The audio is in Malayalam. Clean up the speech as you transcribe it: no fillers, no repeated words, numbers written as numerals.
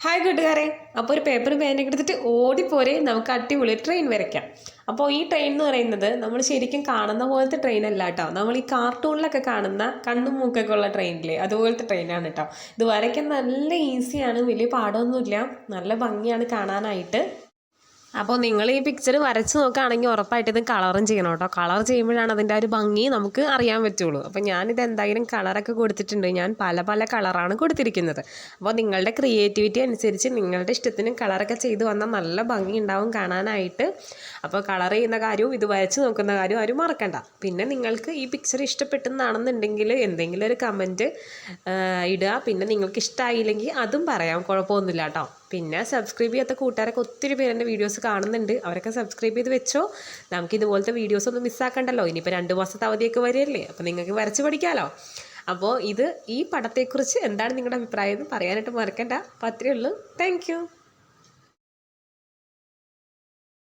ഹായ് കൂട്ടുകാരെ, അപ്പോൾ ഒരു പേപ്പറും പേനയൊക്കെ എടുത്തിട്ട് ഓടിപ്പോരെ നമുക്ക് അടിപൊളി ട്രെയിൻ വരയ്ക്കാം. അപ്പോൾ ഈ ട്രെയിൻ എന്ന് പറയുന്നത് നമ്മൾ ശരിക്കും കാണുന്ന പോലത്തെ ട്രെയിൻ അല്ല കേട്ടോ. നമ്മൾ ഈ കാർട്ടൂണിലൊക്കെ കാണുന്ന കണ്ണും മൂക്കൊക്കെ ഉള്ള ട്രെയിനില്ലേ, അതുപോലത്തെ ട്രെയിനാണ് കേട്ടോ. ഇത് വരയ്ക്കാൻ നല്ല ഈസിയാണ്, വലിയ പാടമൊന്നുമില്ല, നല്ല ഭംഗിയാണ് കാണാനായിട്ട്. അപ്പോൾ നിങ്ങൾ ഈ പിക്ചർ വരച്ച് നോക്കുകയാണെങ്കിൽ ഉറപ്പായിട്ട് ഇത് കളറും ചെയ്യണം കേട്ടോ. കളർ ചെയ്യുമ്പോഴാണ് അതിൻ്റെ ഒരു ഭംഗി നമുക്ക് അറിയാൻ പറ്റുള്ളൂ. അപ്പോൾ ഞാനിത് എന്തായാലും കളറൊക്കെ കൊടുത്തിട്ടുണ്ട്. ഞാൻ പല പല കളറാണ് കൊടുത്തിരിക്കുന്നത്. അപ്പോൾ നിങ്ങളുടെ ക്രിയേറ്റിവിറ്റി അനുസരിച്ച് നിങ്ങളുടെ ഇഷ്ടത്തിന് കളറൊക്കെ ചെയ്ത് വന്നാൽ നല്ല ഭംഗി ഉണ്ടാവും കാണാനായിട്ട്. അപ്പോൾ കളർ ചെയ്യുന്ന കാര്യവും ഇത് വരച്ച് നോക്കുന്ന കാര്യവും ആരും മറക്കണ്ട. പിന്നെ നിങ്ങൾക്ക് ഈ പിക്ചർ ഇഷ്ടപ്പെട്ടെന്നാണെന്നുണ്ടെങ്കിൽ എന്തെങ്കിലും ഒരു കമൻറ്റ് ഇടുക. പിന്നെ നിങ്ങൾക്ക് ഇഷ്ടമായില്ലെങ്കിൽ അതും പറയാം, കുഴപ്പമൊന്നുമില്ല കേട്ടോ. പിന്നെ സബ്സ്ക്രൈബ് ചെയ്യാത്ത കൂട്ടുകാരൊക്കെ ഒത്തിരി പേര് എൻ്റെ വീഡിയോസ് കാണുന്നുണ്ട്. അവരൊക്കെ സബ്സ്ക്രൈബ് ചെയ്ത് വെച്ചോ. നമുക്ക് ഇതുപോലത്തെ വീഡിയോസ് ഒന്നും മിസ്സാക്കണ്ടല്ലോ. ഇനിയിപ്പോൾ 2 മാസത്തെ അവധിയൊക്കെ വരികയല്ലേ, അപ്പോൾ നിങ്ങൾക്ക് വരച്ച് പഠിക്കാമല്ലോ. അപ്പോൾ ഈ പടത്തെക്കുറിച്ച് എന്താണ് നിങ്ങളുടെ അഭിപ്രായം എന്ന് പറയാനായിട്ട് മറക്കണ്ട. അപ്പോൾ അത്രയേ ഉള്ളൂ. താങ്ക്